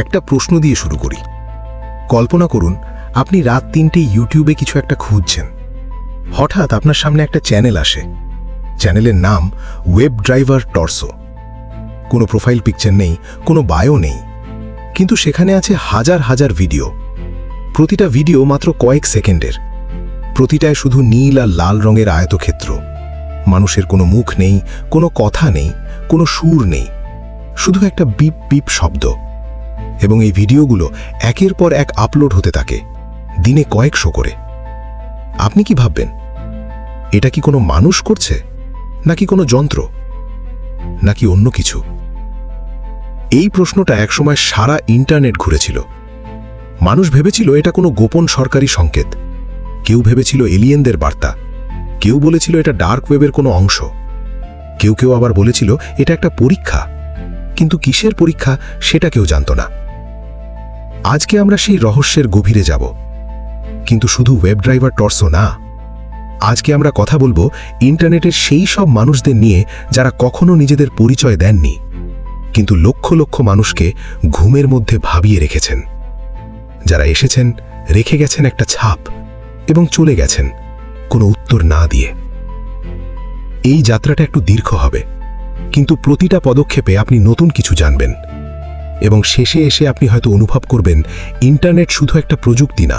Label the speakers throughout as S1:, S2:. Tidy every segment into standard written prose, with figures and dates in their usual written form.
S1: একটা প্রশ্ন দিয়ে শুরু করি। কল্পনা করুন আপনি রাত 3টে ইউটিউবে কিছু একটা খুঁজছেন। হঠাৎ আপনার সামনে একটা চ্যানেল আসে। চ্যানেলের নাম ওয়েব ড্রাইভার টর্সো। কোনো প্রোফাইল পিকচার নেই, কোনো বায়ো নেই, কিন্তু সেখানে আছে হাজার হাজার ভিডিও। প্রতিটা ভিডিও মাত্র কয়েক সেকেন্ডের। প্রতিটায় শুধু নীল আর লাল রঙের আয়তক্ষেত্র। মানুষের কোনো মুখ নেই, কোনো কথা নেই, কোনো সুর নেই, শুধু একটা বিপ বিপ শব্দ। এবং এই ভিডিওগুলো একের পর এক আপলোড হতে থাকে, দিনে কয়েকশো করে। আপনি কি ভাববেন, এটা কি কোনো মানুষ করছে, নাকি কোনো যন্ত্র, নাকি অন্য কিছু? এই প্রশ্নটা একসময় সারা ইন্টারনেট ঘুরেছিল। মানুষ ভেবেছিল এটা কোনো গোপন সরকারি সংকেত, কেউ ভেবেছিল এলিয়েনদের বার্তা, কেউ বলেছিল এটা ডার্ক ওয়েবের কোনো অংশ, কেউ কেউ আবার বলেছিল এটা একটা পরীক্ষা। কিন্তু কিসের পরীক্ষা সেটা কেউ জানত না। আজকে আমরা সেই রহস্যের গভীরে যাব, কিন্তু শুধু ওয়েব ড্রাইভার টর্সো না। আজকে আমরা কথা বলবো ইন্টারনেটের সেই সব মানুষদের নিয়ে যারা কখনো নিজেদের পরিচয় দেননি, কিন্তু লক্ষ লক্ষ মানুষকে ঘুমের মধ্যে ভাবিয়ে রেখেছেন। যারা এসেছেন, রেখে গেছেন একটা ছাপ, এবং চলে গেছেন কোনো উত্তর না দিয়ে। এই যাত্রাটা একটু দীর্ঘ হবে, কিন্তু প্রতিটা পদক্ষেপে আপনি নতুন কিছু জানবেন, এবং শেষে এসে আপনি হয়তো অনুভব করবেন ইন্টারনেট শুধু একটা প্রযুক্তি না,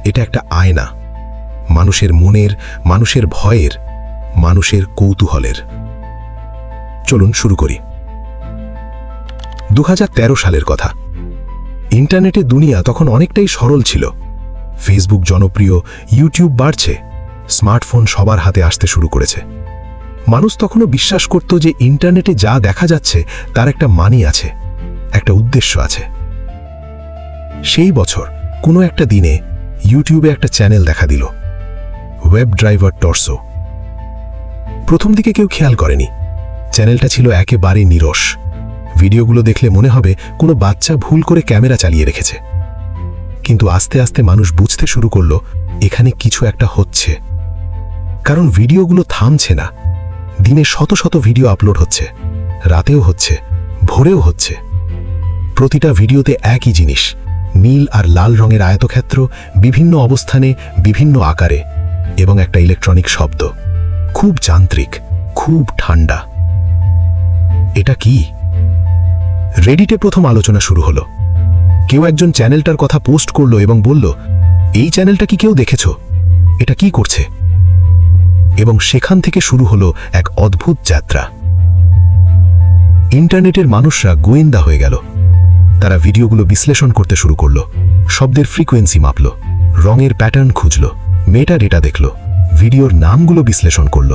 S1: এটা একটা আয়না। মানুষের মনের, মানুষের ভয়ের, মানুষের কৌতূহলের। চলুন শুরু করি। 2013 সালের কথা। ইন্টারনেটের দুনিয়া তখন অনেকটাই সরল ছিল। ফেসবুক জনপ্রিয়, ইউটিউব বাড়ছে, স্মার্টফোন সবার হাতে আসতে শুরু করেছে। মানুষ তখনও বিশ্বাস করত যে ইন্টারনেটে যা দেখা যাচ্ছে তার একটা মানি আছে, একটা উদ্দেশ্য আছে। সেই বছর কোনো একটা দিনে ইউটিউবে একটা চ্যানেল দেখা দিল, ওয়েব ড্রাইভার টর্সো। প্রথম দিকে কেউ খেয়াল করেনি। চ্যানেলটা ছিল একেবারে নিরস। ভিডিওগুলো দেখলে মনে হবে কোনো বাচ্চা ভুল করে ক্যামেরা চালিয়ে রেখেছে। কিন্তু আস্তে আস্তে মানুষ বুঝতে শুরু করলো এখানে কিছু একটা হচ্ছে। কারণ ভিডিওগুলো থামছে না। দিনে শত শত ভিডিও আপলোড হচ্ছে, রাতেও হচ্ছে, ভোরেও হচ্ছে। প্রতিটা ভিডিওতে একই জিনিস, নীল আর লাল রঙের আয়তক্ষেত্র, বিভিন্ন অবস্থানে, বিভিন্ন আকারে, এবং একটা ইলেকট্রনিক শব্দ, খুব যান্ত্রিক, খুব ঠান্ডা। এটা কি? রেডিটে প্রথম আলোচনা শুরু হলো। কেউ একজন চ্যানেলটার কথা পোস্ট করলো এবং বলল, এই চ্যানেলটা কি কেউ দেখেছো? এটা কি করছে? এবং সেখান থেকে শুরু হলো এক অদ্ভুত যাত্রা। ইন্টারনেটের মানুষরা গোয়েন্দা হয়ে গেল। তারা ভিডিওগুলো বিশ্লেষণ করতে শুরু করলো, শব্দের ফ্রিকোয়েন্সি মাপল, রঙের প্যাটার্ন খুঁজল, মেটা ডেটা দেখল, ভিডিওর নামগুলো বিশ্লেষণ করল।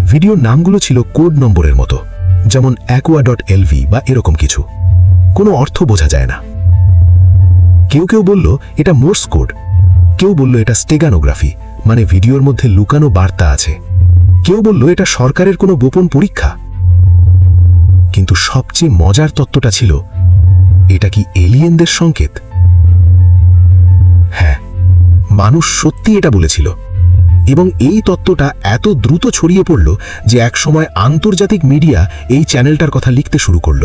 S1: ভিডিওর নামগুলো ছিল কোড নম্বরের মতো, যেমন aqua.lv বা এরকম কিছু। কোনো অর্থ বোঝা যায় না। কেউ কেউ বলল এটা মোর্স কোড, কেউ বলল এটা স্টেগানোগ্রাফি, মানে ভিডিওর মধ্যে লুকানো বার্তা আছে। কেউ বলল এটা সরকারের কোনো গোপন পরীক্ষা। কিন্তু সবচেয়ে মজার তত্ত্বটা ছিল, এটা কি এলিয়েনদের সংকেত? হ্যাঁ, মানুষ সত্যি এটা বলেছিল। এবং এই তত্ত্বটা এত দ্রুত ছড়িয়ে পড়ল যে একসময় আন্তর্জাতিক মিডিয়া এই চ্যানেলটার কথা লিখতে শুরু করল।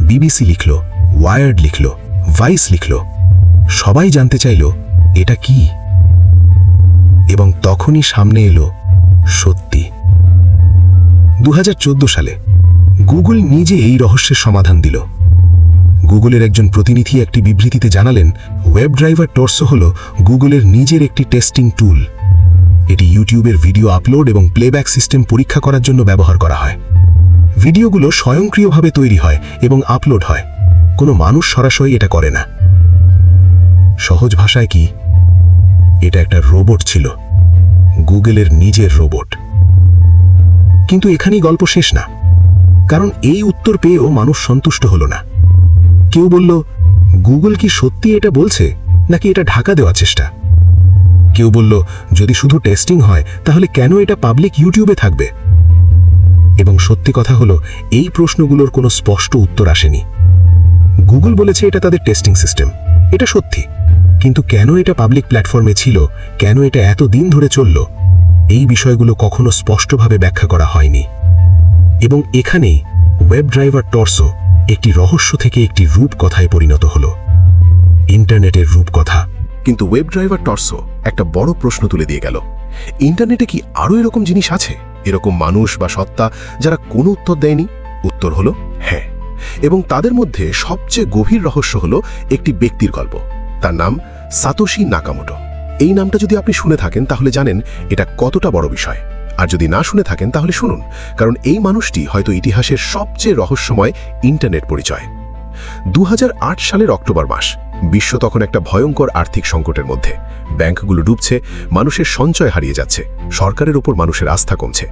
S1: বিবিসি লিখল, ওয়ার্ড লিখল, ভাইস লিখল। সবাই জানতে চাইল এটা কি। এবং তখনই সামনে এলো সত্যি। 2014 সালে গুগল নিজে এই রহস্যের সমাধান দিল। গুগলের একজন প্রতিনিধি একটি বিবৃতিতে জানালেন, ওয়েব ড্রাইভার টর্সো হল গুগলের নিজের একটি টেস্টিং টুল। এটি ইউটিউবের ভিডিও আপলোড এবং প্লেব্যাক সিস্টেম পরীক্ষা করার জন্য ব্যবহার করা হয়। ভিডিওগুলো স্বয়ংক্রিয়ভাবে তৈরি হয় এবং আপলোড হয়, কোনো মানুষ সরাসরি এটা করে না। সহজ ভাষায় কি, এটা একটা রোবট ছিল, গুগলের নিজের রোবট। কিন্তু এখানেই গল্প শেষ না, কারণ এই উত্তর পেয়েও মানুষ সন্তুষ্ট হলো না। কেউ বলল, গুগল কি সত্যি এটা বলছে, নাকি এটা ঢাকা দেওয়ার চেষ্টা? কেউ বলল, যদি শুধু টেস্টিং হয় তাহলে কেন এটা পাবলিক ইউটিউবে থাকবে? এবং সত্যি কথা হলো, এই প্রশ্নগুলোর কোনো স্পষ্ট উত্তর আসেনি। গুগল বলেছে এটা তাদের টেস্টিং সিস্টেম, এটা সত্যি। কিন্তু কেন এটা পাবলিক প্ল্যাটফর্মে ছিল, কেন এটা এত দিন ধরে চলল, এই বিষয়গুলো কখনো স্পষ্টভাবে ব্যাখ্যা করা হয়নি। এবং এখানেই ওয়েব ড্রাইভার টর্সো
S2: একটি রহস্য থেকে একটি রূপকথায় পরিণত হলো। ইন্টারনেটের রূপকথা।
S1: কিন্তু ওয়েব ড্রাইভার টর্সো একটা বড় প্রশ্ন তুলে দিয়ে গেল। ইন্টারনেটে কি আরও এরকম জিনিস আছে, এরকম মানুষ বা সত্তা যারা কোনো উত্তর দেয়নি? উত্তর হলো হ্যাঁ, এবং তাদের মধ্যে সবচেয়ে গভীর রহস্য হলো একটি ব্যক্তির গল্প। তার নাম সাতোশি নাকামোটো। এই নামটা যদি আপনি শুনে থাকেন তাহলে জানেন এটা কতটা বড় বিষয়, আর যদি না শুনে থাকেন তাহলে শুনুন, কারণ এই মানুষটি হয়তো ইতিহাসের সবচেয়ে রহস্যময় ইন্টারনেট পরিচয়। 2008 সালের অক্টোবর মাস। বিশ্ব তখন একটা ভয়ঙ্কর আর্থিক সংকটের মধ্যে। ব্যাংকগুলো ডুবছে, মানুষের সঞ্চয় হারিয়ে যাচ্ছে, সরকারের ওপর মানুষের আস্থা কমছে।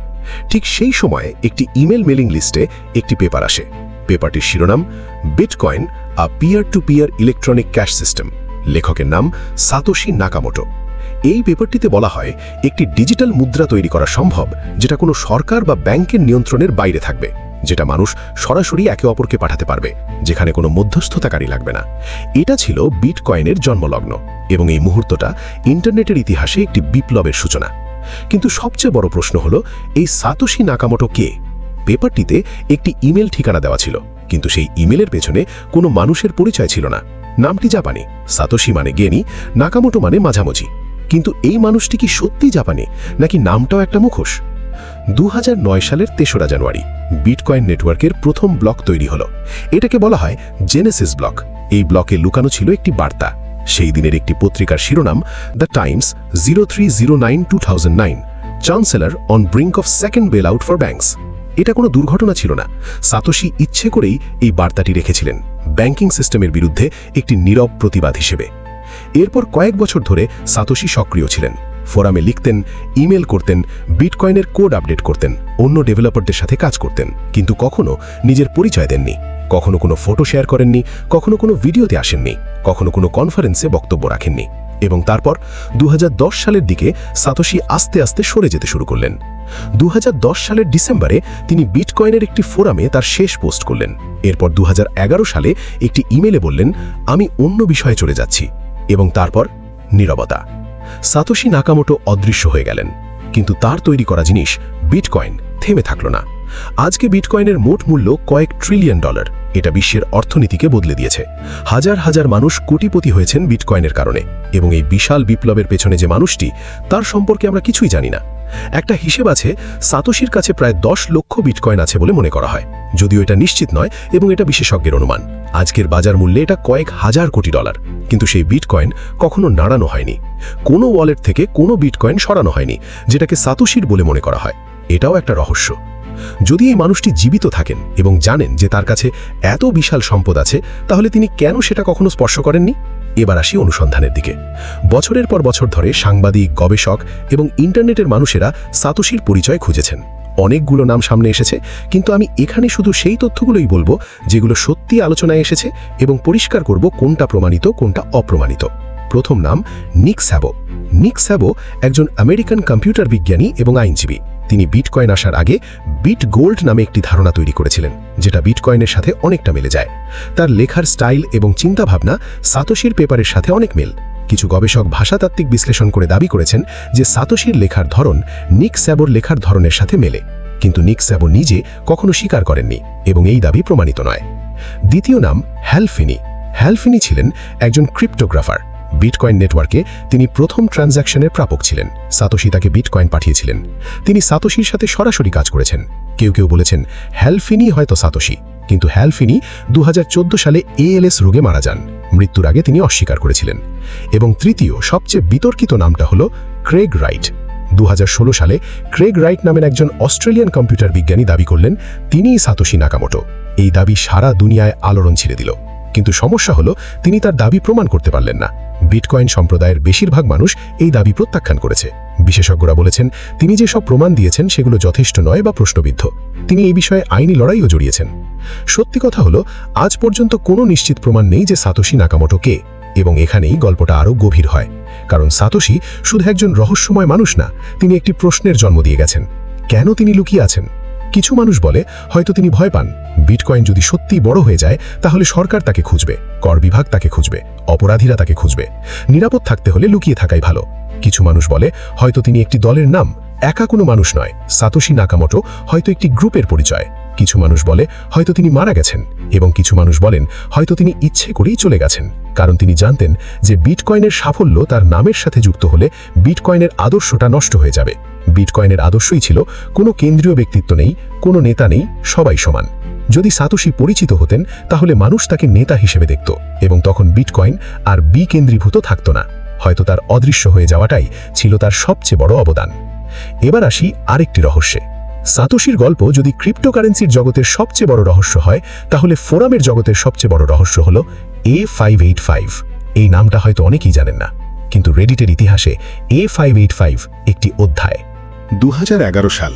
S1: ঠিক সেই সময়ে একটি ইমেল মেলিং লিস্টে একটি পেপার আসে। পেপারটির শিরোনাম bitcoin, a peer to peer electronic cash system. লেখকের নাম সাতোশি নাকামোটো। এই পেপারটিতে বলা হয় একটি ডিজিটাল মুদ্রা তৈরি করা সম্ভব, যেটা কোনো সরকার বা ব্যাংকের নিয়ন্ত্রণের বাইরে থাকবে, যেটা মানুষ সরাসরি একে অপরকে পাঠাতে পারবে, যেখানে কোনো মধ্যস্থতাকারী লাগবে না। এটা ছিল বিটকয়েনের জন্মলগ্ন, এবং এই মুহূর্তটা ইন্টারনেটের ইতিহাসে একটি বিপ্লবের সূচনা। কিন্তু সবচেয়ে বড় প্রশ্ন হলো, এই সাতোশি নাকামোটো কে? পেপারটিতে একটি ইমেল ঠিকানা দেওয়া ছিল, কিন্তু সেই ইমেলের পেছনে কোনো মানুষের পরিচয় ছিল না। নামটি জাপানি, সাতোশি মানে জ্ঞানী, নাকামোটো মানে মাঝামাঝি। কিন্তু এই মানুষটি কি সত্যি জাপানি, নাকি নামটাও একটা মুখোশ? 2009 সালের 3রা জানুয়ারি বিটকয়েন নেটওয়ার্কের প্রথম ব্লক তৈরি হলো। এটাকে বলা হয় জেনেসিস ব্লক। এই ব্লকে লুকানো ছিল একটি বার্তা। সেই দিনের একটি পত্রিকার শিরোনাম the Times 0309-2009, chancellor on brink of second bell out for banks. এটা কোনো দুর্ঘটনা ছিল না। সাতোশি ইচ্ছে করেই এই বার্তাটি রেখেছিলেন, ব্যাংকিং সিস্টেমের বিরুদ্ধে একটি নীরব প্রতিবাদ হিসেবে। এরপর কয়েক বছর ধরে সাতোশি সক্রিয় ছিলেন। ফোরামে লিখতেন, ইমেল করতেন, বিটকয়েনের কোড আপডেট করতেন, অন্য ডেভেলপারদের সাথে কাজ করতেন, কিন্তু কখনো নিজের পরিচয় দেননি। কখনো কোনো ফটো শেয়ার করেননি, কখনো কোনো ভিডিওতে আসেননি, কখনো কোনো কনফারেন্সে বক্তব্য রাখেননি। এবং তারপর 2010 সালের দিকে সাতোশি আস্তে আস্তে সরে যেতে শুরু করলেন। 2010 সালের ডিসেম্বরে তিনি বিটকয়েনের একটি ফোরামে তার শেষ পোস্ট করলেন। এরপর 2011 সালে একটি ইমেলে বললেন, আমি অন্য বিষয়ে চলে যাচ্ছি। এবং তারপর নীরবতা। সাতোশি নাকামোটো অদৃশ্য হয়ে গেলেন, কিন্তু তার তৈরি করা জিনিস বিটকয়েন থেমে থাকল না। আজকে বিটকয়েনের মোট মূল্য কয়েক ট্রিলিয়ন ডলার। এটা বিশ্বের অর্থনীতিকে বদলে দিয়েছে। হাজার হাজার মানুষ কোটিপতি হয়েছেন বিটকয়েনের কারণে, এবং এই বিশাল বিপ্লবের পেছনে যে মানুষটি, তার সম্পর্কে আমরা কিছুই জানি না। একটা হিসেব আছে, সাতোশির কাছে প্রায় 10 লক্ষ বিটকয়েন আছে বলে মনে করা হয়, যদিও এটা নিশ্চিত নয়, এবং এটা বিশেষজ্ঞের অনুমান। আজকের বাজার মূল্যে এটা কয়েক হাজার কোটি ডলার। কিন্তু সেই বিটকয়েন কখনো নাড়ানো হয়নি। কোনো ওয়ালেট থেকে কোনো বিটকয়েন সরানো হয়নি, যেটাকে সাতোশির বলে মনে করা হয়। এটাও একটা রহস্য। যদি এই মানুষটি জীবিত থাকেন এবং জানেন যে তার কাছে এত বিশাল সম্পদ আছে, তাহলে তিনি কেন সেটা কখনো স্পর্শ করেননি? এবার আসি অনুসন্ধানের দিকে। বছরের পর বছর ধরে সাংবাদিক, গবেষক এবং ইন্টারনেটের মানুষেরা সাতোশির পরিচয় খুঁজেছেন। অনেকগুলো নাম সামনে এসেছে, কিন্তু আমি এখানে শুধু সেই তথ্যগুলোই বলবো যেগুলো সত্যি আলোচনায় এসেছে, এবং পরিষ্কার করব কোনটা প্রমাণিত কোনটা অপ্রমাণিত। প্রথম নাম নিক স্যাবো। নিক স্যাবো একজন আমেরিকান কম্পিউটার বিজ্ঞানী এবং আইনজীবী। তিনি বিটকয়েন আসার আগে বিট গোল্ড নামে একটি ধারণা তৈরি করেছিলেন, যেটা বিটকয়েনের সাথে অনেকটা মিলে যায়। তার লেখার স্টাইল এবং চিন্তাভাবনা সাতোশির পেপারের সাথে অনেক মিল। কিছু গবেষক ভাষাতাত্ত্বিক বিশ্লেষণ করে দাবি করেছেন যে সাতোশির লেখার ধরন নিক স্যাবোর লেখার ধরনের সাথে মেলে, কিন্তু নিক স্যাবো নিজে কখনো স্বীকার করেননি, এবং এই দাবি প্রমাণিত নয়। দ্বিতীয় নাম হ্যাল ফিনি। হ্যাল ফিনি ছিলেন একজন ক্রিপ্টোগ্রাফার। বিটকয়েন নেটওয়ার্কে তিনি প্রথম ট্রানজ্যাকশনের প্রাপক ছিলেন। সাতোশি তাকে বিটকয়েন পাঠিয়েছিলেন। তিনি সাতোশির সাথে সরাসরি কাজ করেছেন। কেউ কেউ বলেছেন হ্যাল ফিনি হয়তো সাতোশি, কিন্তু হ্যাল ফিনি 2014 সালে ALS রোগে মারা যান। মৃত্যুর আগে তিনি অস্বীকার করেছিলেন। এবং তৃতীয় সবচেয়ে বিতর্কিত নামটা হলো ক্রেগ রাইট। 2016 সালে ক্রেগ রাইট নামের একজন অস্ট্রেলিয়ান কম্পিউটার বিজ্ঞানী দাবি করলেন তিনিই সাতোশি নাকামোটো। এই দাবি সারা দুনিয়ায় আলোড়ন ছেড়ে দিল, কিন্তু সমস্যা হলো তিনি তার দাবি প্রমাণ করতে পারলেন না। বিটকয়েন সম্প্রদায়ের বেশিরভাগ মানুষ এই দাবি প্রত্যাখ্যান করেছে। বিশেষজ্ঞরা বলেছেন তিনি যে সব প্রমাণ দিয়েছেন সেগুলো যথেষ্ট নয় বা প্রশ্নবিদ্ধ। তিনি এই বিষয়ে আইনি লড়াইও জড়িয়েছেন। সত্যি কথা হলো, আজ পর্যন্ত কোনো নিশ্চিত প্রমাণ নেই যে সাতোশি নাকামোটো কে, এবং এখানেই গল্পটা আরও গভীর হয়। কারণ সাতোশি শুধু একজন রহস্যময় মানুষ না, তিনি একটি প্রশ্নের জন্ম দিয়ে গেছেন। কেন তিনি লুকিয়ে আছেন? কিছু মানুষ বলে হয়তো তিনি ভয় পান। বিটকয়েন যদি সত্যি বড় হয়ে যায় তাহলে সরকার তাকে খুঁজবে, কর বিভাগ তাকে খুঁজবে, অপরাধীরা তাকে খুঁজবে। নিরাপদ থাকতে হলে লুকিয়ে থাকাই ভালো। কিছু মানুষ বলে হয়তো তিনি একটি দলের নাম,
S2: একা কোনো মানুষ নয়, সাতোশি নাকামোটো হয়তো একটি গ্রুপের পরিচয়। কিছু মানুষ বলে হয়তো তিনি মারা গেছেন, এবং কিছু মানুষ বলেন হয়তো তিনি ইচ্ছে করেই চলে গেছেন, কারণ তিনি জানতেন যে বিটকয়েনের সাফল্য তার নামের সাথে যুক্ত হলে বিটকয়েনের আদর্শটা নষ্ট হয়ে যাবে। বিটকয়েনের আদর্শই ছিল কোনো কেন্দ্রীয় ব্যক্তিত্ব নেই, কোনো নেতা নেই, সবাই সমান। যদি সাতোশি পরিচিত হতেন তাহলে মানুষ তাকে নেতা হিসেবে দেখত, এবং তখন বিটকয়েন আর বিকেন্দ্রীভূত থাকত না। হয়তো তার অদৃশ্য হয়ে যাওয়াটাই ছিল তার সবচেয়ে বড় অবদান। এবার আসি আরেকটি রহস্যে। সাতোশির গল্প যদি ক্রিপ্টোকারেন্সির জগতের সবচেয়ে বড় রহস্য হয়, তাহলে ফোরামের জগতের সবচেয়ে বড় রহস্য হল A585। এই নামটা হয়তো অনেকেই জানেন না, কিন্তু রেডিটের ইতিহাসে A585 একটি অধ্যায়।
S1: 2011 সাল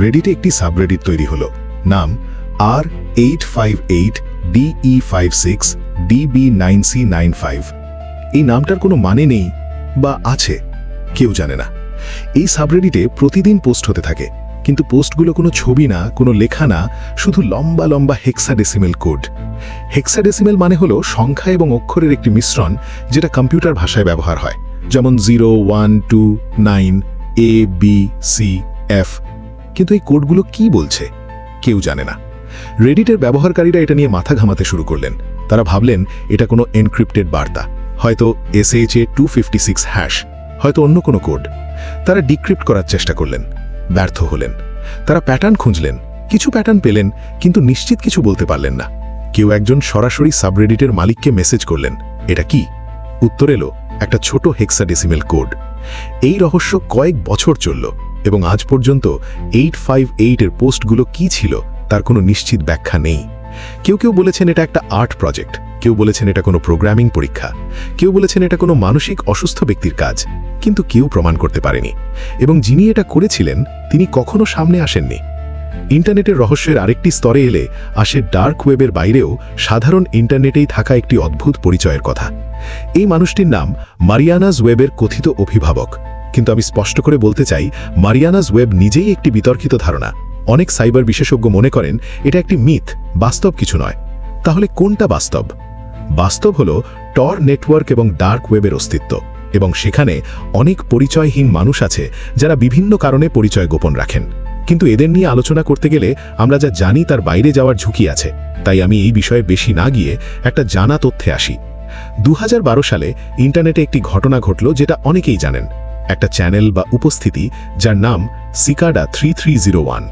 S1: রেডিটে একটি সাবরেডিট তৈরি হলো, নাম R858DE56DB9C95। এই নামটার কোনো মানে নেই বা আছে, কেউ জানে না। এই সাবরেডিটে প্রতিদিন পোস্ট হতে থাকে, কিন্তু পোস্টগুলো কোনো ছবি না, কোনো লেখা না, শুধু লম্বা লম্বা হেক্সাডেসিমেল কোড। হেক্সাডেসিমেল মানে হলো সংখ্যা এবং অক্ষরের একটি মিশ্রণ, যেটা কম্পিউটার ভাষায় ব্যবহার হয়, যেমন 0, 1, 2, 9, A, B, C, F। কিন্তু এই কোডগুলো কি বলছে কেউ জানে না। রেডিটের ব্যবহারকারীরা এটা নিয়ে মাথা ঘামাতে শুরু করলেন। তারা ভাবলেন এটা কোনো এনক্রিপ্টেড বার্তা, হয়তো SHA-256 হ্যাশ, হয়তো অন্য কোনো কোড। তারা ডিক্রিপ্ট করার চেষ্টা করলেন, ব্যর্থ হলেন। তারা প্যাটার্ন খুঁজলেন, কিছু প্যাটার্ন পেলেন, কিন্তু নিশ্চিত কিছু বলতে পারলেন না। কেউ একজন সরাসরি সাবরেডিটের মালিককে মেসেজ করলেন, এটা কি? উত্তর এলো একটা ছোট হেক্সাডেসিমেল কোড। এই রহস্য কয়েক বছর চলল, এবং আজ পর্যন্ত 858 এর পোস্টগুলো কি ছিল তার কোনো নিশ্চিত ব্যাখ্যা নেই। কেউ কেউ বলেছেন এটা একটা আর্ট প্রজেক্ট, কেউ বলেছেন এটা কোনো প্রোগ্রামিং পরীক্ষা, কেউ বলেছেন এটা কোনো মানসিক অসুস্থ ব্যক্তির কাজ, কিন্তু কেউ প্রমাণ করতে পারেনি। এবং যিনি এটা করেছিলেন তিনি কখনো সামনে আসেননি। ইন্টারনেটের রহস্যের আরেকটি স্তরে এলে আসে ডার্ক ওয়েবের বাইরেও সাধারণ ইন্টারনেটেই থাকা একটি অদ্ভুত পরিচয়ের কথা। এই মানুষটির নাম মারিয়ানাস ওয়েবের কথিত অভিভাবক। কিন্তু আমি স্পষ্ট করে বলতে চাই, মারিয়ানাস ওয়েব নিজেই একটি বিতর্কিত ধারণা। অনেক সাইবার বিশেষজ্ঞ মনে করেন এটা একটি মিথ, বাস্তব কিছু নয়। তাহলে কোনটা বাস্তব? বাস্তব হলো টর নেটওয়ার্ক এবং ডার্ক ওয়েবের অস্তিত্ব, এবং সেখানে অনেক পরিচয়হীন মানুষ আছে যারা বিভিন্ন কারণে পরিচয় গোপন রাখেন। কিন্তু এদের নিয়ে আলোচনা করতে গেলে আমরা যা জানি তার বাইরে যাওয়ার ঝুঁকি আছে। তাই আমি এই বিষয়ে বেশি না গিয়ে একটা জানা তথ্যে আসি। 2012 সালে ইন্টারনেটে একটি ঘটনা ঘটল যেটা অনেকেই জানেন। একটা চ্যানেল বা উপস্থিতি যার নাম সিকাডা 3301।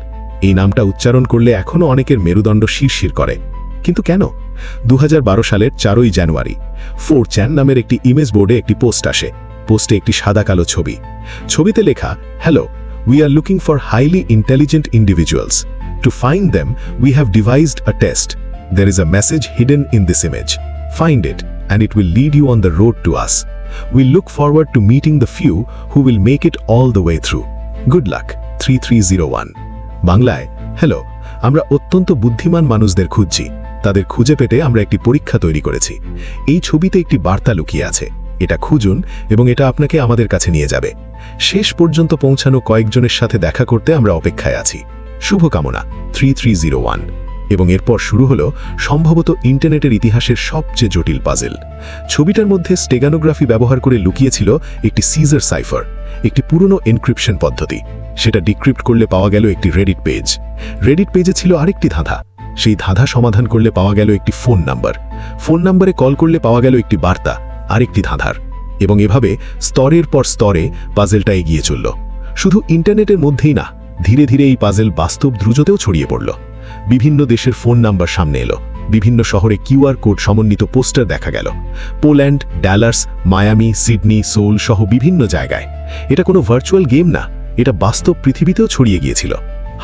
S1: এই নামটা উচ্চারণ করলে এখনও অনেকের মেরুদণ্ড শিরশির করে। কিন্তু কেন? 2012 সালের 4ই জানুয়ারি 4chan নামের একটি ইমেজ বোর্ডে একটি পোস্ট আসে। পোস্টে একটি সাদা কালো ছবি। ছবিতে লেখা, hello, we are looking for highly intelligent individuals. To find them, we have devised a test. There is a message hidden in this image. Find it, and it will lead you on the road to us. We look forward to meeting the few who will make it all the way through. Good luck, 3301. বাংলায়, hello, আমরা অত্যন্ত বুদ্ধিমান মানুষদের খুঁজছি। তাদের খুঁজে পেতে আমরা একটি পরীক্ষা তৈরি করেছি। এই ছবিতে একটি বার্তা লুকিয়ে আছে। এটা খুঁজুন এবং এটা আপনাকে আমাদের কাছে নিয়ে যাবে। শেষ পর্যন্ত পৌঁছানো কয়েকজনের সাথে দেখা করতে আমরা অপেক্ষায় আছি। শুভকামনা, 3301। এবং এরপর শুরু হলো সম্ভবত ইন্টারনেটের ইতিহাসের সবচেয়ে জটিল পাজেল। ছবিটার মধ্যে স্টেগানোগ্রাফি ব্যবহার করে লুকিয়েছিল একটি সিজার সাইফার, একটি পুরনো এনক্রিপশন পদ্ধতি। সেটা ডিক্রিপ্ট করলে পাওয়া গেল একটি রেডিট পেজ। রেডিট পেজে ছিল আরেকটি ধাঁধা। সেই ধাঁধা সমাধান করলে পাওয়া গেল একটি ফোন নাম্বার। ফোন নাম্বারে কল করলে পাওয়া গেল একটি বার্তা, আরেকটি ধাঁধার। এবং এভাবে স্তরের পর স্তরে পাজেলটা এগিয়ে চলল। শুধু ইন্টারনেটের মধ্যেই না, ধীরে ধীরে এই পাজেল বাস্তব দ্রুততেও ছড়িয়ে পড়ল। বিভিন্ন দেশের ফোন নাম্বার সামনে এলো। বিভিন্ন শহরে কিউআর কোড সমন্বিত পোস্টার দেখা গেল। Poland, Dallas, Miami, Sydney, soul সহ বিভিন্ন জায়গায়। এটা কোনো ভার্চুয়াল গেম না, এটা বাস্তব পৃথিবীতেও ছড়িয়ে গিয়েছিল।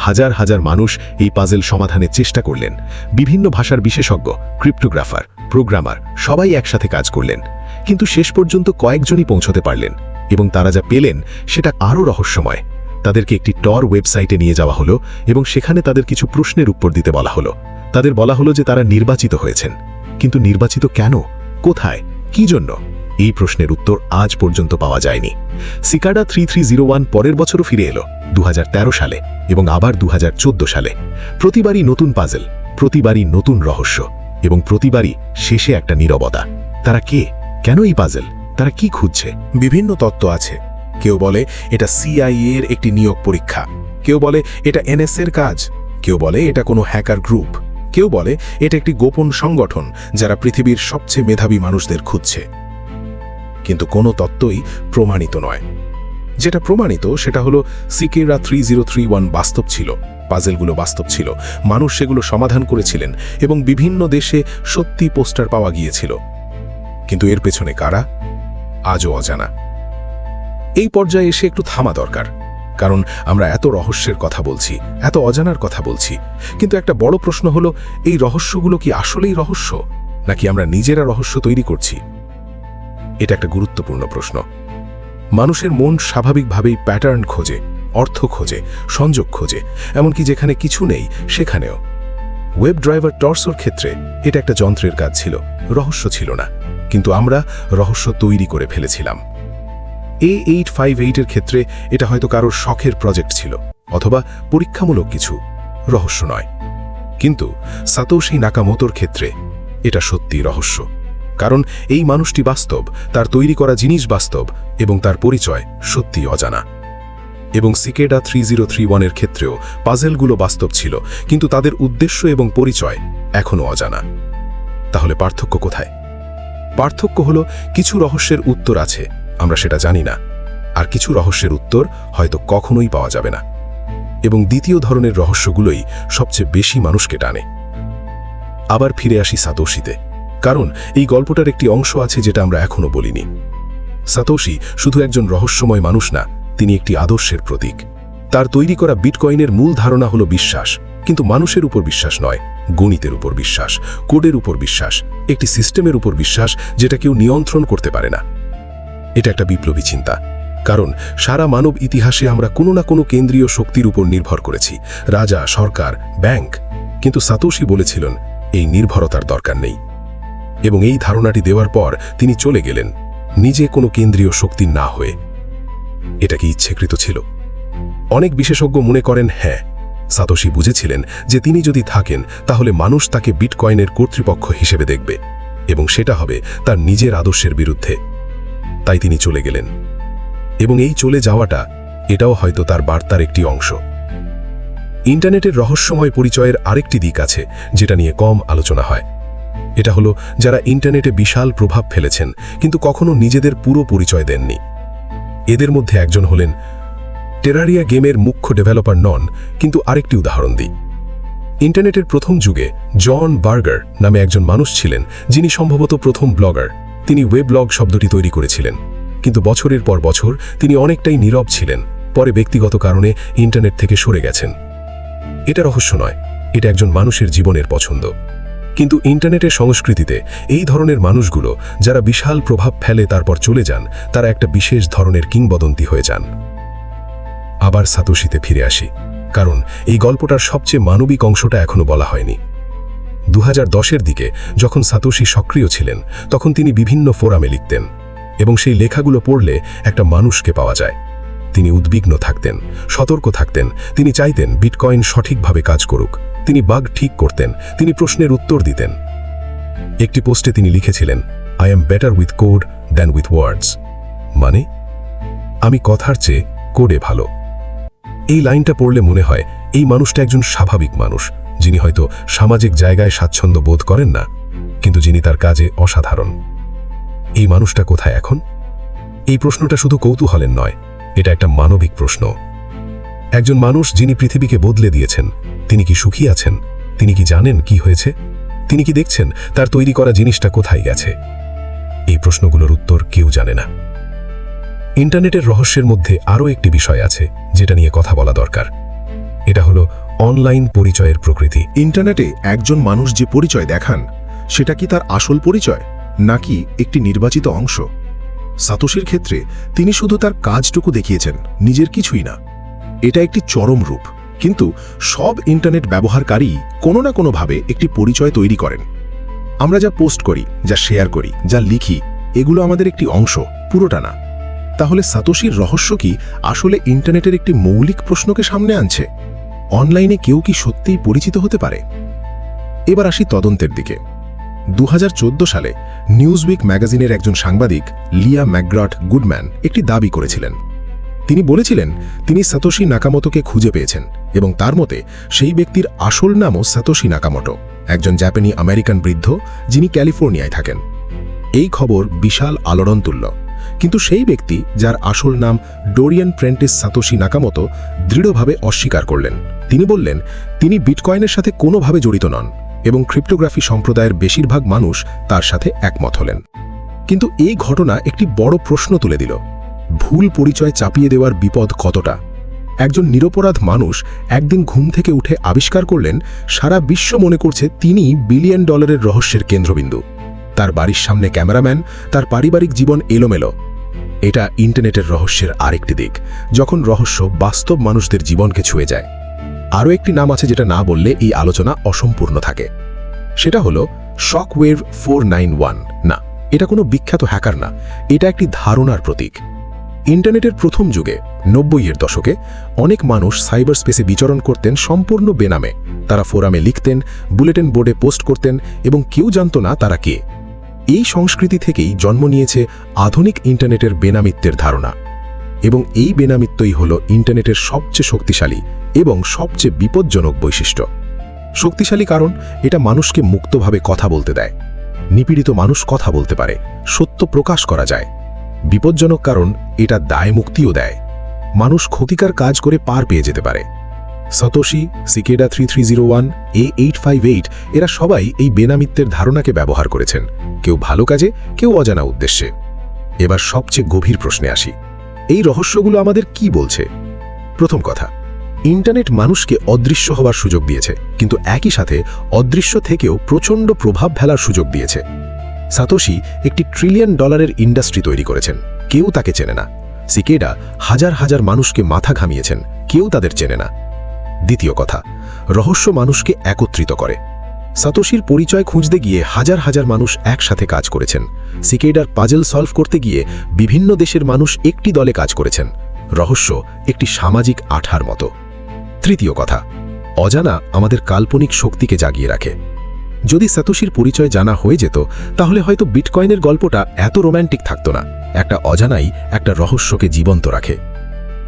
S1: হাজার হাজার মানুষ এই পাজেল সমাধানের চেষ্টা করলেন। বিভিন্ন ভাষার বিশেষজ্ঞ, ক্রিপ্টোগ্রাফার, প্রোগ্রামার সবাই একসাথে কাজ করলেন। কিন্তু শেষ পর্যন্ত কয়েকজনই পৌঁছতে পারলেন, এবং তারা যা পেলেন সেটা আরও রহস্যময়। তাদেরকে একটি টর ওয়েবসাইটে নিয়ে যাওয়া হলো এবং সেখানে তাদের কিছু প্রশ্নের উত্তর দিতে বলা হলো। তাদের বলা হলো যে তারা নির্বাচিত হয়েছেন, কিন্তু নির্বাচিত কেন, কোথায়, কি জন্য? এই প্রশ্নের উত্তর আজ পর্যন্ত পাওয়া যায়নি। সিকাডা 3301 পরের বছরও ফিরে এলো 2013 সালে এবং আবার 2014 সালে। প্রতিবারই নতুন পাজেল, প্রতিবারই নতুন রহস্য, এবং প্রতিবারই শেষে একটা নীরবতা। তারা কে? কেন এই পাজেল? তারা কি খুঁজছে? বিভিন্ন তত্ত্ব আছে। কেউ বলে এটা CIA এর একটি নিয়োগ পরীক্ষা, কেউ বলে এটা NSA এর কাজ, কেউ বলে এটা কোনো হ্যাকার গ্রুপ, কেউ বলে এটা একটি গোপন সংগঠন যারা পৃথিবীর সবচেয়ে মেধাবী মানুষদের খুঁজছে। কিন্তু কোনো তত্ত্বই প্রমাণিত নয়। যেটা প্রমাণিত সেটা হলো সিকেরা 3031 বাস্তব ছিল, পাজেলগুলো বাস্তব ছিল, মানুষ সেগুলো সমাধান করেছিলেন এবং বিভিন্ন দেশে সত্যি পোস্টার পাওয়া গিয়েছিল। কিন্তু এর পেছনে কারা, আজও অজানা। এই পর্যায়ে এসে একটু থামা দরকার, কারণ আমরা এত রহস্যের কথা বলছি, এত অজানার কথা বলছি, কিন্তু একটা বড় প্রশ্ন হলো এই রহস্যগুলো কি আসলেই রহস্য, নাকি আমরা নিজেরা রহস্য তৈরি করছি? এটা একটা গুরুত্বপূর্ণ প্রশ্ন। মানুষের মন স্বাভাবিকভাবেই প্যাটার্ন খোঁজে, অর্থ খোঁজে, সংযোগ খোঁজে, এমনকি যেখানে কিছু নেই সেখানেও। ওয়েব ড্রাইভার টর্সোর ক্ষেত্রে এটা একটা যন্ত্রের কাজ ছিল, রহস্য ছিল না, কিন্তু আমরা রহস্য তৈরি করে ফেলেছিলাম। A858 এর ক্ষেত্রে এটা হয়তো কারোর শখের প্রজেক্ট ছিল, অথবা পরীক্ষামূলক কিছু, রহস্য নয়। কিন্তু সাতোশি নাকামোটোর ক্ষেত্রে এটা সত্যি রহস্য, কারণ এই মানুষটি বাস্তব, তার তৈরি করা জিনিস বাস্তব এবং তার পরিচয় সত্যি অজানা। এবং সিকেডা 3031 এর ক্ষেত্রেও পাজেলগুলো বাস্তব ছিল, কিন্তু তাদের উদ্দেশ্য এবং পরিচয় এখনও অজানা। তাহলে পার্থক্য কোথায়? পার্থক্য হলো কিছু রহস্যের উত্তর আছে, আমরা সেটা জানি না, আর কিছু রহস্যের উত্তর হয়তো কখনোই পাওয়া যাবে না। এবং দ্বিতীয় ধরনের রহস্যগুলোই সবচেয়ে বেশি মানুষকে টানে। আবার ফিরে আসি সাতোশিতে, কারণ এই গল্পটার একটি অংশ আছে যেটা আমরা এখনো বলিনি। সাতোশি শুধু একজন রহস্যময় মানুষ না, তিনি একটি আদর্শের প্রতীক। তার তৈরি করা বিটকয়েনের মূল ধারণা হলো বিশ্বাস, কিন্তু মানুষের উপর বিশ্বাস নয়, গণিতের উপর বিশ্বাস, কোডের উপর বিশ্বাস, একটি সিস্টেমের উপর বিশ্বাস যেটা কেউ নিয়ন্ত্রণ করতে পারে না। এটা একটা বিপ্লবী চিন্তা, কারণ সারা মানব ইতিহাসে আমরা কোনো না কোনো কেন্দ্রীয় শক্তির উপর নির্ভর করেছি, রাজা, সরকার, ব্যাংক। কিন্তু সাতোশি বলেছিলেন এই নির্ভরতার দরকার নেই। এবং এই ধারণাটি দেওয়ার পর তিনি চলে গেলেন, নিজে কোনো কেন্দ্রীয় শক্তি না হয়ে। এটা কি ইচ্ছেকৃত ছিল? অনেক বিশেষজ্ঞ মনে করেন হ্যাঁ, সাতোশি বুঝেছিলেন যে তিনি যদি থাকেন তাহলে মানুষ তাকে বিটকয়েনের কর্তৃপক্ষ হিসেবে দেখবে, এবং সেটা হবে তার নিজের আদর্শের বিরুদ্ধে। তাই তিনি চলে গেলেন। এবং এই চলে যাওয়াটা, এটাও হয়তো তার বার্তার একটি অংশ। ইন্টারনেটের রহস্যময় পরিচয়ের আরেকটি দিক আছে যেটা নিয়ে কম আলোচনা হয়। এটা হলো যারা ইন্টারনেটে বিশাল প্রভাব ফেলেছেন কিন্তু কখনো নিজেদের পুরো পরিচয় দেননি। এদের মধ্যে একজন হলেন টেরারিয়া গেমের মুখ্য ডেভেলপার নন, কিন্তু আরেকটি উদাহরণ দিই। ইন্টারনেটের প্রথম যুগে জন বার্গার নামে একজন মানুষ ছিলেন, যিনি সম্ভবত প্রথম ব্লগার। তিনি ওয়েবলগ শব্দটি তৈরি করেছিলেন, কিন্তু বছরের পর বছর তিনি অনেকটাই নীরব ছিলেন। পরে ব্যক্তিগত কারণে ইন্টারনেট থেকে সরে গেছেন। এটা রহস্য নয়, এটা একজন মানুষের জীবনের পছন্দ। কিন্তু ইন্টারনেটের সংস্কৃতিতে এই ধরনের মানুষগুলো যারা বিশাল প্রভাব ফেলে তারপর চলে যান, তারা একটা বিশেষ ধরনের কিংবদন্তি হয়ে যান। আবার সাতোশিতে ফিরে আসি, কারণ এই গল্পটার সবচেয়ে মানবিক অংশটা এখনো বলা হয়নি। 2010-এর দিকে যখন সাতোশি সক্রিয় ছিলেন, তখন তিনি বিভিন্ন ফোরামে লিখতেন, এবং সেই লেখাগুলো পড়লে একটা মানুষকে পাওয়া যায়। তিনি উদ্বিগ্ন থাকতেন, সতর্ক থাকতেন, তিনি চাইতেন বিটকয়েন সঠিকভাবে কাজ করুক, তিনি বাগ ঠিক করতেন, তিনি প্রশ্নের উত্তর দিতেন। একটি পোস্টে তিনি লিখেছিলেন, I am better with code than with words, মানে আমি কথার চেয়ে কোডে ভালো। এই লাইনটা পড়লে মনে হয় এই মানুষটা একজন স্বাভাবিক মানুষ, যিনি হয়তো সামাজিক জায়গায় স্বাচ্ছন্দ্য বোধ করেন না, কিন্তু যিনি তার কাজে অসাধারণ। এই মানুষটা কোথায় এখন? এই প্রশ্নটা শুধু কৌতূহলের নয়, এটা একটা মানবিক প্রশ্ন। একজন মানুষ যিনি পৃথিবীকে বদলে দিয়েছেন, তিনি কি সুখী আছেন? তিনি কি জানেন কি হয়েছে? তিনি কি দেখছেন তার তৈরি করা জিনিসটা কোথায় গেছে? এই প্রশ্নগুলোর উত্তর কেউ জানে না। ইন্টারনেটের রহস্যের মধ্যে আরও একটি বিষয় আছে যেটা নিয়ে কথা বলা দরকার। এটা হলো অনলাইন পরিচয়ের প্রকৃতি। ইন্টারনেটে একজন মানুষ যে পরিচয় দেখান, সেটা কি তার আসল পরিচয়, নাকি একটি নির্বাচিত অংশ? সাতোশির ক্ষেত্রে তিনি শুধু তার কাজটুকু দেখিয়েছেন, নিজের কিছুই না। এটা একটি চরম রূপ। কিন্তু সব ইন্টারনেট ব্যবহারকারী কোনো না কোনোভাবে একটি পরিচয় তৈরি করেন। আমরা যা পোস্ট করি, যা শেয়ার করি, যা লিখি, এগুলো আমাদের একটি অংশ, পুরোটা না। তাহলে সাতোশির রহস্য কি আসলে ইন্টারনেটের একটি মৌলিক প্রশ্নকে সামনে আনছে? অনলাইনে কেউ কি সত্যিই পরিচিত হতে পারে? এবার আসি তদন্তের দিকে। 2014 সালে নিউজউইক ম্যাগাজিনের একজন সাংবাদিক লিয়া ম্যাকগ্রাট গুডম্যান একটি দাবি করেছিলেন। তিনি বলেছিলেন তিনি সাতোশি নাকামোটোকে খুঁজে পেয়েছেন এবং তার মতে সেই ব্যক্তির আসল নামও সাতোশি নাকামোটো, একজন জাপানি আমেরিকান বৃদ্ধ যিনি ক্যালিফোর্নিয়ায় থাকেন। এই খবর বিশাল আলোড়ন তুলল, কিন্তু সেই ব্যক্তি যার আসল নাম ডোরিয়ান প্রেন্টিস সাতোশি নাকামোটো দৃঢ়ভাবে অস্বীকার করলেন। তিনি বললেন তিনি বিটকয়েনের সাথে কোনোভাবে জড়িত নন এবং ক্রিপ্টোগ্রাফি সম্প্রদায়ের বেশিরভাগ মানুষ তার সাথে একমত হলেন। কিন্তু এই ঘটনা একটি বড় প্রশ্ন তুলে দিল, ভুল পরিচয় চাপিয়ে দেওয়ার বিপদ কতটা। একজন নিরপরাধ মানুষ একদিন ঘুম থেকে উঠে আবিষ্কার করলেন সারা বিশ্ব মনে করছে তিনি $বিলিয়ন রহস্যের কেন্দ্রবিন্দু। তার বাড়ির সামনে ক্যামেরাম্যান, তার পারিবারিক জীবন এলোমেলো। এটা ইন্টারনেটের রহস্যের আরেকটি দিক, যখন রহস্য বাস্তব মানুষদের জীবনকে ছুঁয়ে যায়। আরও একটি নাম আছে যেটা না বললে এই আলোচনা অসম্পূর্ণ থাকে। সেটা হলো শকওয়েভ 491। না, এটা কোনো বিখ্যাত হ্যাকার না, এটা একটি ধারণার প্রতীক। ইন্টারনেটের প্রথম যুগে 90-এর দশকে অনেক মানুষ সাইবার স্পেসে বিচরণ করতেন সম্পূর্ণ বেনামে। তারা ফোরামে লিখতেন, বুলেটিন বোর্ডে পোস্ট করতেন এবং কেউ জানত না তারা কে। এই সংস্কৃতি থেকেই জন্ম নিয়েছে আধুনিক ইন্টারনেটের বেনামিত্বের ধারণা। এবং এই বেনামিত্বই হল ইন্টারনেটের সবচেয়ে শক্তিশালী এবং সবচেয়ে বিপজ্জনক বৈশিষ্ট্য। শক্তিশালী কারণ এটা মানুষকে মুক্তভাবে কথা বলতে দেয়। নিপীড়িত মানুষ কথা বলতে পারে, সত্য প্রকাশ করা যায়। বিপজ্জনক কারণ এটা দায় মুক্তিও দেয়। মানুষ ক্ষতিকর কাজ করে পার পেয়ে যেতে পারে। সাতোশি, সিকেডা 3301, A858 এরা সবাই এই বেনামিত্বের ধারণাকে ব্যবহার করেছেন, কেউ ভালো কাজে, কেউ অজানা উদ্দেশ্যে। এবার সবচেয়ে গভীর প্রশ্নে আসি, এই রহস্যগুলো আমাদের কি বলছে? প্রথম কথা, ইন্টারনেট মানুষকে অদৃশ্য হওয়ার সুযোগ দিয়েছে, কিন্তু একই সাথে অদৃশ্য থেকেও প্রচণ্ড প্রভাব ফেলার সুযোগ দিয়েছে। সাতোশি একটি $1 ট্রিলিয়ন ইন্ডাস্ট্রি তৈরি করেছেন, কেউ তাকে চেনে না। সিকেডা হাজার হাজার মানুষকে মাথা ঘামিয়েছেন, কেউ তাদের চেনে না। দ্বিতীয় কথা, রহস্য মানুষকে একত্রিত করে। সাতোশির পরিচয় খুঁজতে গিয়ে হাজার হাজার মানুষ একসাথে কাজ করেছেন। সিকেডার পাজল সলভ করতে গিয়ে বিভিন্ন দেশের মানুষ একটি দলে কাজ করেছেন। রহস্য একটি সামাজিক আঠার মতো। তৃতীয় কথা, অজানা আমাদের কাল্পনিক শক্তিকে জাগিয়ে রাখে। যদি সাতোশির পরিচয় জানা হয়ে যেত তাহলে হয়তো বিটকয়েনের গল্পটা এত রোম্যান্টিক থাকতো না। একটা অজানাই একটা রহস্যকে জীবন্ত রাখে।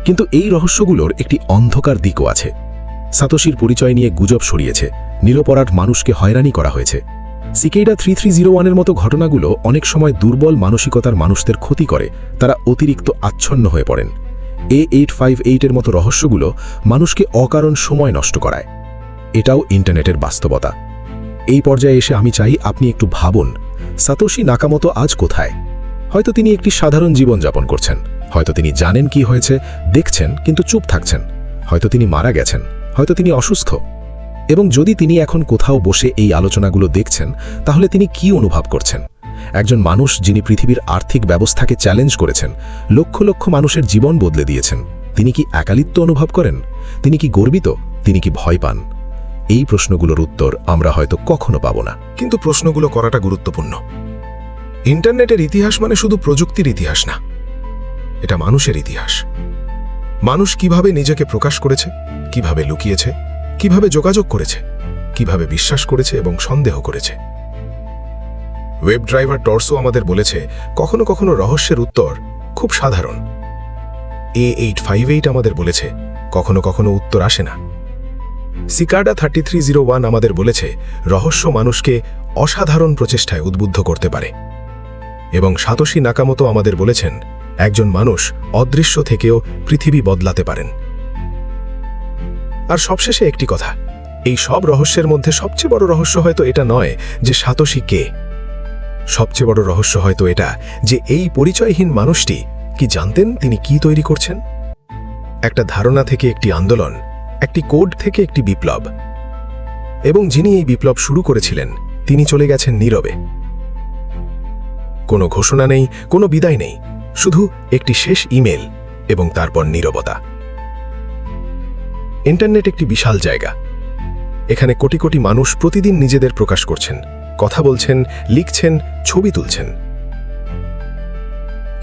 S1: কিন্তু এই রহস্যগুলোর একটি অন্ধকার দিকও আছে। সাতোশির পরিচয় নিয়ে গুজব ছড়িয়েছে, নিরপরাধ মানুষকে হয়রানি করা হয়েছে। সিকেডা 3301-এর মতো ঘটনাগুলো অনেক সময় দুর্বল মানসিকতার মানুষদের ক্ষতি করে, তারা অতিরিক্ত আচ্ছন্ন হয়ে পড়েন। A858-এর মতো রহস্যগুলো মানুষকে অকারণ সময় নষ্ট করায়। এটাও ইন্টারনেটের বাস্তবতা। এই পর্যায়ে এসে আমি চাই আপনি একটু ভাবুন, সাতোশি নাকামোটো আজ কোথায়? হয়তো তিনি একটি সাধারণ জীবনযাপন করছেন, হয়তো তিনি জানেন কি হয়েছে, দেখছেন কিন্তু চুপ থাকছেন। হয়তো তিনি মারা গেছেন, হয়তো তিনি অসুস্থ। এবং যদি তিনি এখন কোথাও বসে এই আলোচনাগুলো দেখছেন, তাহলে তিনি কি অনুভব করছেন? একজন মানুষ যিনি পৃথিবীর আর্থিক ব্যবস্থাকে চ্যালেঞ্জ করেছেন, লক্ষ লক্ষ মানুষের জীবন বদলে দিয়েছেন, তিনি কি একাকিত্ব অনুভব করেন? তিনি কি গর্বিত? তিনি কি ভয় পান? এই প্রশ্নগুলোর উত্তর আমরা হয়তো কখনো পাব না, কিন্তু প্রশ্নগুলো করাটা গুরুত্বপূর্ণ। ইন্টারনেটের ইতিহাস মানে শুধু প্রযুক্তির ইতিহাস না, এটা মানুষের ইতিহাস। মানুষ কিভাবে নিজেকে প্রকাশ করেছে, কিভাবে লুকিয়েছে, কিভাবে যোগাযোগ করেছে, কিভাবে বিশ্বাস করেছে এবং সন্দেহ করেছে। ওয়েব ড্রাইভার টর্সো আমাদের বলেছে কখনো কখনো রহস্যের উত্তর খুব সাধারণ। A858 আমাদের বলেছে কখনো কখনো উত্তর আসে না। সিকেডা 3301 আমাদের বলেছে রহস্য মানুষকে অসাধারণ প্রচেষ্টায় উদ্বুদ্ধ করতে পারে। এবং সাতোশি নাকামোটো আমাদের বলেছেন একজন মানুষ অদৃশ্য থেকেও পৃথিবী বদলাতে পারেন। আর সবশেষে একটি কথা, এই সব রহস্যের মধ্যে সবচেয়ে বড় রহস্য হয়তো এটা নয় যে সাতোশি কে। সবচেয়ে বড় রহস্য হয়তো এটা যে এই পরিচয়হীন মানুষটি কি জানতেন তিনি কি তৈরি করছেন। একটা ধারণা থেকে একটি আন্দোলন, একটি কোড থেকে একটি বিপ্লব। এবং যিনি এই বিপ্লব শুরু করেছিলেন তিনি চলে গেছেন নীরবে। কোনো ঘোষণা নেই, কোনো বিদায় নেই, শুধু একটি শেষ ইমেল এবং তারপর নীরবতা। ইন্টারনেট একটি বিশাল জায়গা। এখানে কোটি কোটি মানুষ প্রতিদিন নিজেদের প্রকাশ করছেন, কথা বলছেন, লিখছেন, ছবি তুলছেন।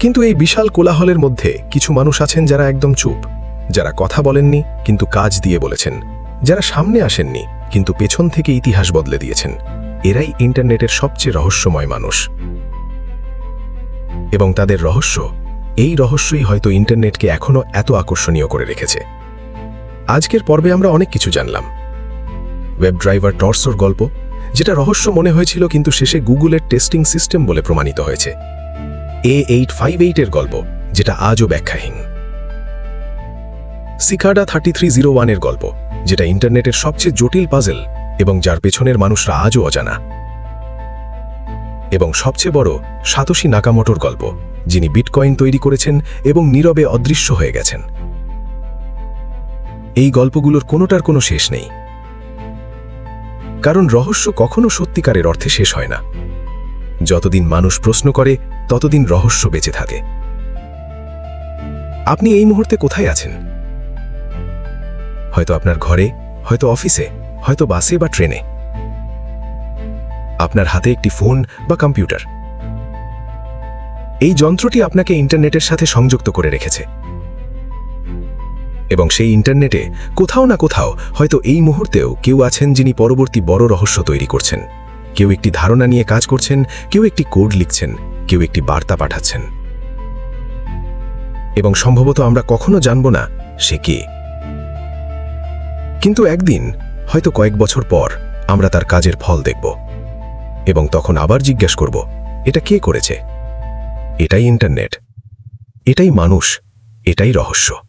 S1: কিন্তু এই বিশাল কোলাহলের মধ্যে কিছু মানুষ আছেন যারা একদম চুপ, যারা কথা বলেননি কিন্তু কাজ দিয়ে বলেছেন, যারা সামনে আসেননি কিন্তু পেছন থেকে ইতিহাস বদলে দিয়েছেন। এরাই ইন্টারনেটের সবচেয়ে রহস্যময় মানুষ। এবং তাদের রহস্য এই রহস্যই হয়তো ইন্টারনেটকে এখনো এত আকর্ষণীয় করে রেখেছে। আজকের পর্বে আমরা অনেক কিছু জানলাম। ওয়েব ড্রাইভার টর্সোর গল্প, যেটা রহস্য মনে হয়েছিল কিন্তু শেষে গুগলের টেস্টিং সিস্টেম বলে প্রমাণিত হয়েছে। A858 এর গল্প, যেটা আজও ব্যাখ্যাহীন। সিকাডা 3301 এর গল্প, যেটা ইন্টারনেটের সবচেয়ে জটিল পাজেল এবং যার পেছনের মানুষরা আজও অজানা। এবং সবচেয়ে বড়, সাতোশি নাকামোটোর গল্প, যিনি বিটকয়েন তৈরি করেছেন এবং নীরবে অদৃশ্য হয়ে গেছেন। এই গল্পগুলোর কোনোটার কোনো শেষ নেই, কারণ রহস্য কখনো সত্যিকারের অর্থে শেষ হয় না। যতদিন মানুষ প্রশ্ন করে, ততদিন রহস্য বেঁচে থাকে। আপনি এই মুহূর্তে কোথায় আছেন? হয়তো আপনার ঘরে, হয়তো অফিসে, হয়তো বাসে বা ট্রেনে। আপনার হাতে একটি ফোন বা কম্পিউটার। এই যন্ত্রটি আপনাকে ইন্টারনেটের সাথে সংযুক্ত করে রেখেছে। এবং সেই ইন্টারনেটে কোথাও না কোথাও হয়তো এই মুহূর্তেও কেউ আছেন যিনি পরবর্তী বড় রহস্য তৈরি করছেন। কেউ একটি ধারণা নিয়ে কাজ করছেন, কেউ একটি কোড লিখছেন, কেউ একটি বার্তা পাঠাচ্ছেন। এবং সম্ভবত আমরা কখনো জানব না সে কে। কিন্তু একদিন, হয়তো কয়েক বছর পর, আমরা তার কাজের ফল দেখব। এবং তখন আবার জিজ্ঞেস করব, এটা কে করেছে? এটাই ইন্টারনেট, এটাই মানুষ, এটাই রহস্য।